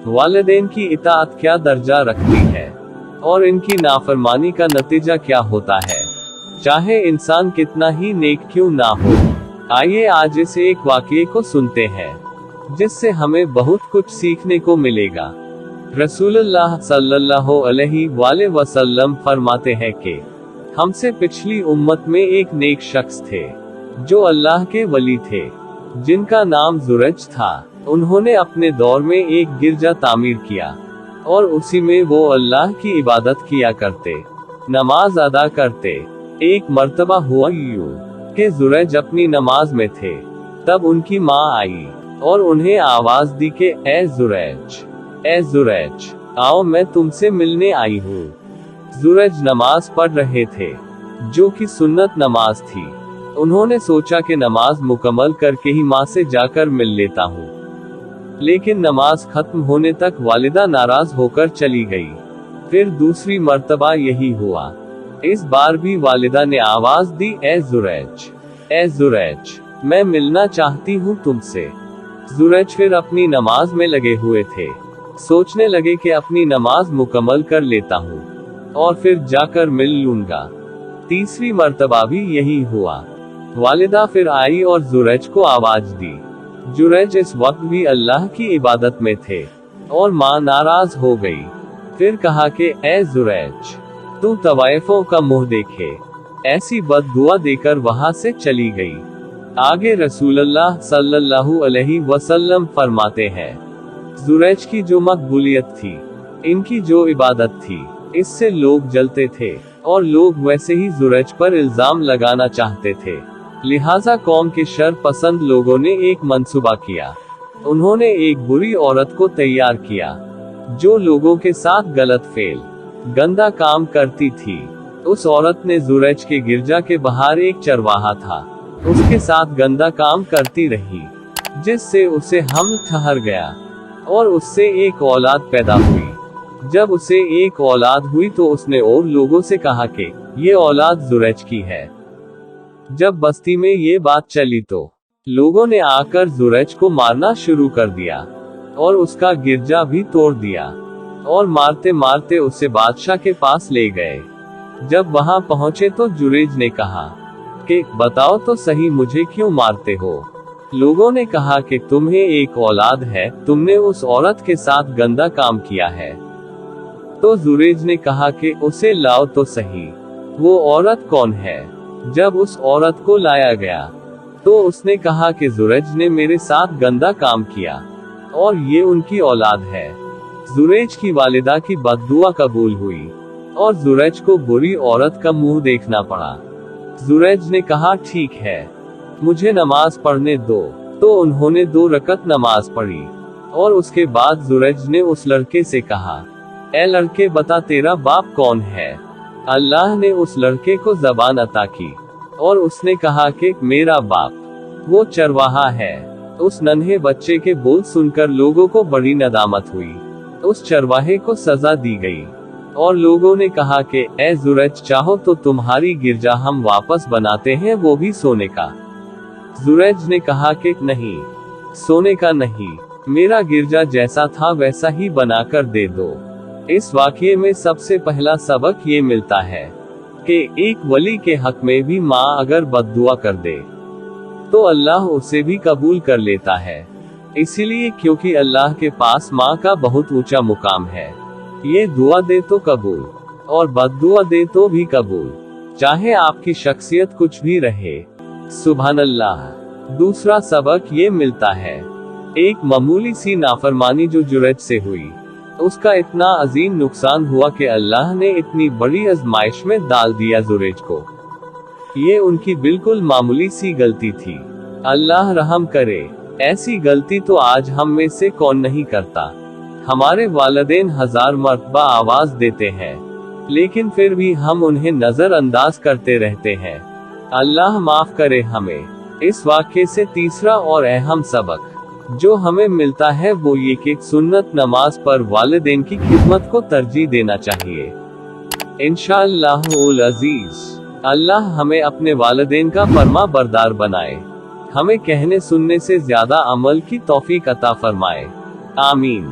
वालिदैन की इताअत क्या दर्जा रखती है और इनकी नाफरमानी का नतीजा क्या होता है, चाहे इंसान कितना ही नेक क्यों ना हो। आइए आज इस एक वाक़ये को सुनते हैं जिससे हमें बहुत कुछ सीखने को मिलेगा। रसूलुल्लाह सल्लल्लाहु अलैहि वसल्लम फरमाते हैं कि हमसे पिछली उम्मत में एक नेक शख्स थे जो अल्लाह के वली थे, जिनका नाम जुरैज था। उन्होंने अपने दौर में एक गिरजा तामीर किया और उसी में वो अल्लाह की इबादत किया करते, नमाज अदा करते। एक मर्तबा हुआ यूं कि जुरैज अपनी नमाज में थे, तब उनकी माँ आई और उन्हें आवाज दी कि ए जुरैज, आओ मैं तुमसे मिलने आई हूँ। जुरैज नमाज पढ़ रहे थे जो कि सुन्नत नमाज थी। उन्होंने सोचा कि नमाज मुकम्मल करके ही माँ से जाकर मिल लेता हूँ, लेकिन नमाज खत्म होने तक वालिदा नाराज होकर चली गई। फिर दूसरी मर्तबा यही हुआ। इस बार भी वालिदा ने आवाज दी, ए जुरैज, मैं मिलना चाहती हूँ तुमसे। जुरैज फिर अपनी नमाज में लगे हुए थे, सोचने लगे कि अपनी नमाज मुकम्मल कर लेता हूँ और फिर जाकर मिल लूंगा। तीसरी मर्तबा भी यही हुआ। वालिदा फिर आई और जुरैज को आवाज दी। जुरैज इस वक्त भी अल्लाह की इबादत में थे और माँ नाराज हो गई। फिर कहा कि ए जुरैज, तू तवाइफों का मुंह देखे। ऐसी बददुआ देकर वहां से चली गई। आगे रसूलुल्लाह सल्लल्लाहु अलैहि वसल्लम फरमाते हैं, जुरैज की जो मकबूलियत थी, इनकी जो इबादत थी, इससे लोग जलते थे और लोग वैसे ही जुरैज पर इल्जाम लगाना चाहते थे। लिहाजा कौम के शर पसंद लोगों ने एक मंसूबा किया। उन्होंने एक बुरी औरत को तैयार किया जो लोगों के साथ गंदा काम करती थी। उस औरत ने जुरैज के गिरजा के बाहर एक चरवाहा था, उसके साथ गंदा काम करती रही, जिससे उसे हमल ठहर गया और उससे एक औलाद पैदा हुई। जब उसे एक औलाद हुई तो उसने और लोगों से कहा कि ये औलाद जुरैज की है। जब बस्ती में ये बात चली तो लोगों ने आकर जुरैज को मारना शुरू कर दिया और उसका गिरजा भी तोड़ दिया और मारते मारते उसे बादशाह के पास ले गए। जब वहां पहुंचे तो जुरैज ने कहा कि बताओ तो सही, मुझे क्यों मारते हो। लोगों ने कहा कि तुम्हें एक औलाद है, तुमने उस औरत के साथ गंदा काम किया है। तो जुरैज ने कहा कि उसे लाओ तो सही, वो औरत कौन है। जब उस औरत को लाया गया तो उसने कहा कि जुरैज ने मेरे साथ गंदा काम किया और ये उनकी औलाद है। जुरैज की वालिदा की बददुआ कबूल हुई और जुरैज को बुरी औरत का मुंह देखना पड़ा। जुरैज ने कहा ठीक है, मुझे नमाज पढ़ने दो। तो उन्होंने 2 रकत नमाज पढ़ी और उसके बाद जुरैज ने उस लड़के से कहा, ए लड़के, बता तेरा बाप कौन है। अल्लाह ने उस लड़के को ज़बान अता की और उसने कहा कि मेरा बाप वो चरवाहा है। उस नन्हे बच्चे के बोल सुनकर लोगों को बड़ी नदामत हुई। उस चरवाहे को सजा दी गई और लोगों ने कहा कि ए जुरैज, चाहो तो तुम्हारी गिरजा हम वापस बनाते हैं, वो भी सोने का। जुरैज ने कहा कि नहीं, सोने का नहीं, मेरा गिरजा जैसा था वैसा ही बनाकर दे दो। इस वाक़ये में सबसे पहला सबक ये मिलता है कि एक वली के हक में भी माँ अगर बद्दुआ कर दे तो अल्लाह उसे भी कबूल कर लेता है। इसीलिए क्योंकि अल्लाह के पास माँ का बहुत ऊंचा मुकाम है। ये दुआ दे तो कबूल और बद्दुआ दे तो भी कबूल, चाहे आपकी शख्सियत कुछ भी रहे। सुभान अल्लाह। दूसरा सबक ये मिलता है, एक मामूली सी नाफरमानी जो जुरैज से हुई, उसका इतना अजीम नुकसान हुआ कि अल्लाह ने इतनी बड़ी आजमाइश में डाल दिया जुरैज को। ये उनकी बिल्कुल मामूली सी गलती थी। अल्लाह रहम करे, ऐसी गलती तो आज हम में से कौन नहीं करता। हमारे वालिदैन 1000 मर्तबा आवाज देते हैं, लेकिन फिर भी हम उन्हें नजरअंदाज करते रहते हैं। अल्लाह माफ करे हमें। इस वाक़ये से तीसरा और अहम सबक जो हमें मिलता है वो ये कि सुन्नत नमाज पर वालिदैन की खिदमत को तरजीह देना चाहिए। इंशाअल्लाहुल अजीज, अल्लाह हमें अपने वालिदैन का फरमा बरदार बनाए, हमें कहने सुनने से ज्यादा अमल की तौफीक अता फरमाए। आमीन।